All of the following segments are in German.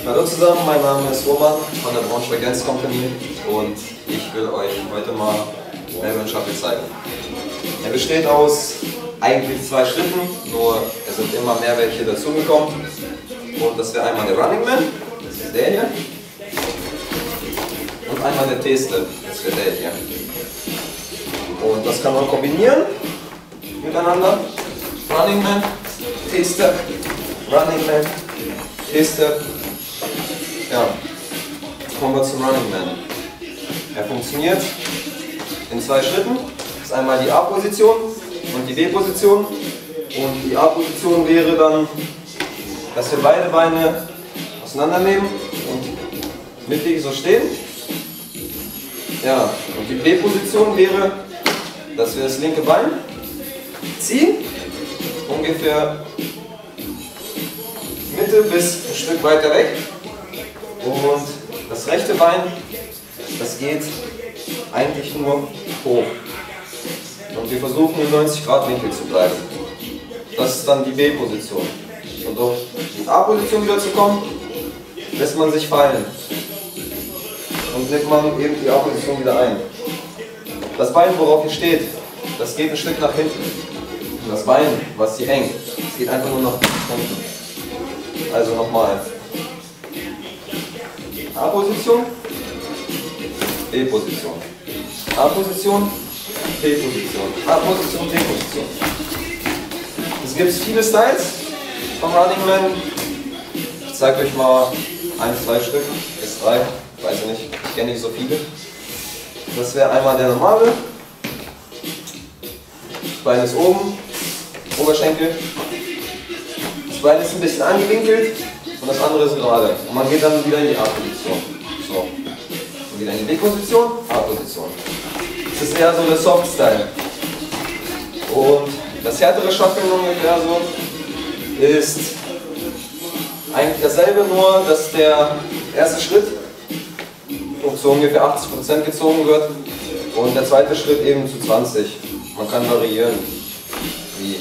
Hallo zusammen, mein Name ist Roman von der Braunschweig Dance Company und ich will euch heute mal Melbourne Shuffle zeigen. Er besteht aus eigentlich 2 Schritten, nur es sind immer mehr welche dazugekommen. Und das wäre einmal der Running Man, das ist der hier, und einmal der T-Step, das wäre der hier. Und das kann man kombinieren miteinander. Running Man, T-Step, Running Man, T-Step. Ja, kommen wir zum Running Man. Er funktioniert in 2 Schritten. Das ist einmal die A-Position und die B-Position. Und die A-Position wäre dann, dass wir beide Beine auseinandernehmen und mittig so stehen. Ja, und die B-Position wäre, dass wir das linke Bein ziehen, ungefähr Mitte bis ein Stück weiter weg. Und das rechte Bein, das geht eigentlich nur hoch. Und wir versuchen im 90 Grad Winkel zu bleiben. Das ist dann die B-Position. Und um in die A-Position wieder zu kommen, lässt man sich fallen. Und nimmt man eben die A-Position wieder ein. Das Bein, worauf ihr steht, das geht ein Stück nach hinten. Und das Bein, was hier hängt, das geht einfach nur nach unten. Also nochmal. A-Position, B-Position. A-Position, B-Position. A-Position, B-Position. Es gibt viele Styles vom Running Man. Ich zeige euch mal 1, 2 Stück, bis 3, weiß ich nicht, ich kenne nicht so viele. Das wäre einmal der normale. Das Bein ist oben, Oberschenkel. Das Bein ist ein bisschen angewinkelt und das andere ist gerade. Und man geht dann wieder in die A-Position. So. Und wieder in die B-Position, A-Position. Das ist eher so der Soft-Style. Und das härtere Shuffle ungefähr so ist eigentlich dasselbe, nur dass der erste Schritt zu ungefähr 80% gezogen wird und der zweite Schritt eben zu 20%. Man kann variieren. Wie?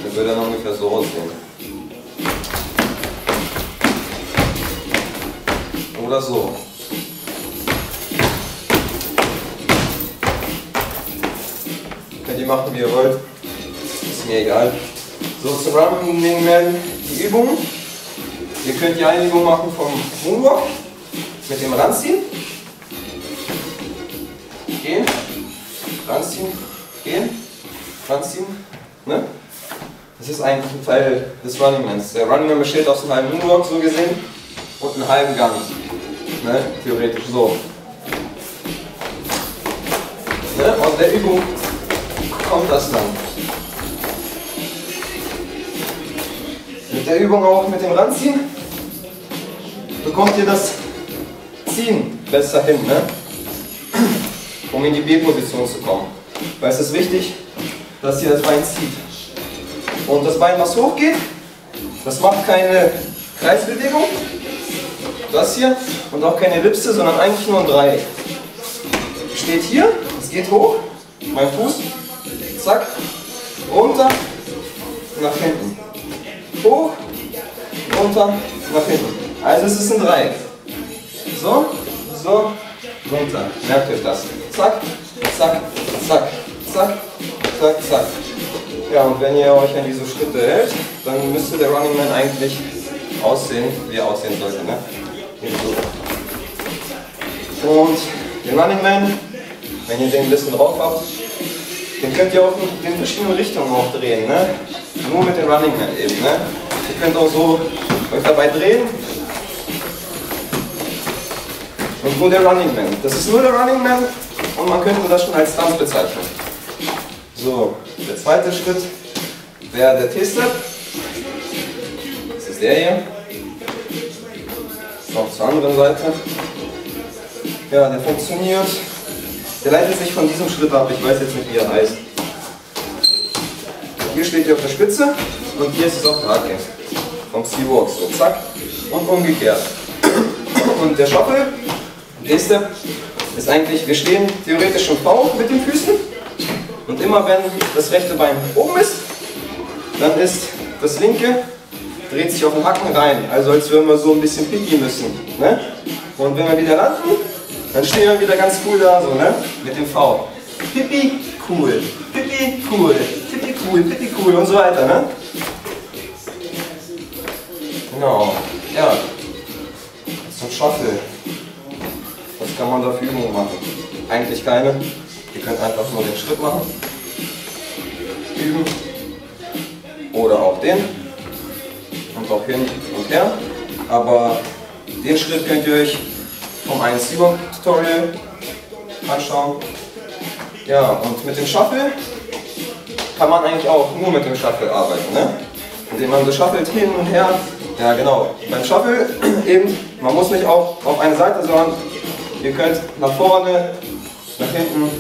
Der würde dann ungefähr so aussehen. Oder so. Könnt ihr machen, wie ihr wollt. Ist mir egal. So, zum Running Man die Übungen. Ihr könnt die Einigung machen vom Moonwalk mit dem Ranziehen. Gehen, ranziehen, gehen, ranziehen. Ne? Das ist eigentlich ein Teil des Running Mans. Der Running Man besteht aus einem halben Moonwalk, so gesehen, und einem halben Gang. Ne? Theoretisch so. Ne? Aus der Übung kommt das dann. Mit der Übung auch mit dem Ranziehen bekommt ihr das Ziehen besser hin, ne? Um in die B-Position zu kommen. Weil es ist wichtig, dass ihr das Bein zieht. Und das Bein, was hochgeht, das macht keine Kreisbewegung, das hier, und auch keine Ellipse, sondern eigentlich nur ein Dreieck. Steht hier, es geht hoch, mein Fuß, zack, runter, nach hinten. Hoch, runter, nach hinten. Also es ist ein Dreieck. So, so, runter. Merkt euch das. Zack, zack, zack, zack, zack, zack. Ja, und wenn ihr euch an diese Schritte hält, dann müsste der Running Man eigentlich aussehen, wie er aussehen sollte. Ne? Und den Running Man, wenn ihr den ein bisschen drauf habt, den könnt ihr auch in verschiedene Richtungen auch drehen. Ne? Nur mit dem Running Man eben. Ne? Ihr könnt auch so euch dabei drehen. Und nur der Running Man. Das ist nur der Running Man und man könnte das schon als Tanz bezeichnen. So, der zweite Schritt wäre der T-Step. Das ist der hier. Noch zur anderen Seite. Ja, der funktioniert. Der leitet sich von diesem Schritt ab. Ich weiß jetzt nicht, wie er heißt. Hier steht ihr auf der Spitze und hier ist es auf der Hacke. Vom C-Walk so, zack. Und umgekehrt. Und der Shuffle, T-Step, ist eigentlich, wir stehen theoretisch im V mit den Füßen. Und immer wenn das rechte Bein oben ist, dann ist das linke dreht sich auf den Hacken rein, also als würden wir so ein bisschen pipi müssen. Ne? Und wenn wir wieder landen, dann stehen wir wieder ganz cool da, so, ne? Mit dem V. Pipi, cool, pipi, cool, pipi, cool und so weiter. Ne? Genau, ja. Zum Shuffle. Was kann man da für Übungen machen? Eigentlich keine. Ihr könnt einfach nur den Schritt machen. Üben. Oder auch den. Und auch hin und her. Aber den Schritt könnt ihr euch vom 1-Übung-Tutorial anschauen. Ja, und mit dem Shuffle kann man eigentlich auch nur mit dem Shuffle arbeiten. Ne? Indem man so shuffelt hin und her. Ja, genau. Beim Shuffle eben, man muss nicht auch auf eine Seite, sondern ihr könnt nach vorne, nach hinten,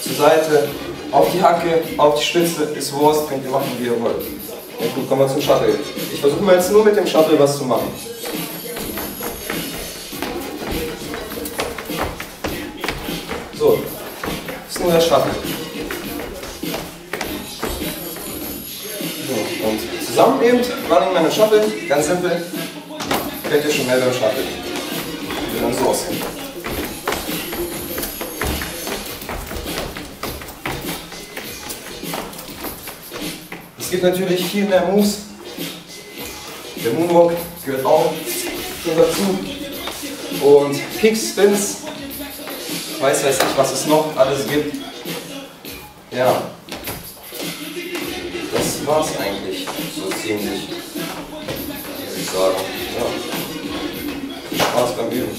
zur Seite, auf die Hacke, auf die Stütze, ist Wurst, könnt ihr machen, wie ihr wollt. Ja, gut, kommen wir zum Shuffle. Ich versuche mal jetzt nur mit dem Shuffle was zu machen. So, das ist nur der Shuffle. So, und zusammen eben, Running Man und Shuffle, ganz simpel, könnt ihr schon mehr beim Shuffle. Wird dann so aussehen. Es gibt natürlich viel mehr Moves. Der Moonwalk gehört auch schon dazu. Und Kicks, Spins, weiß nicht, was es noch alles gibt. Ja, das war's eigentlich so ziemlich, muss ich sagen. Ja. Viel Spaß beim Üben.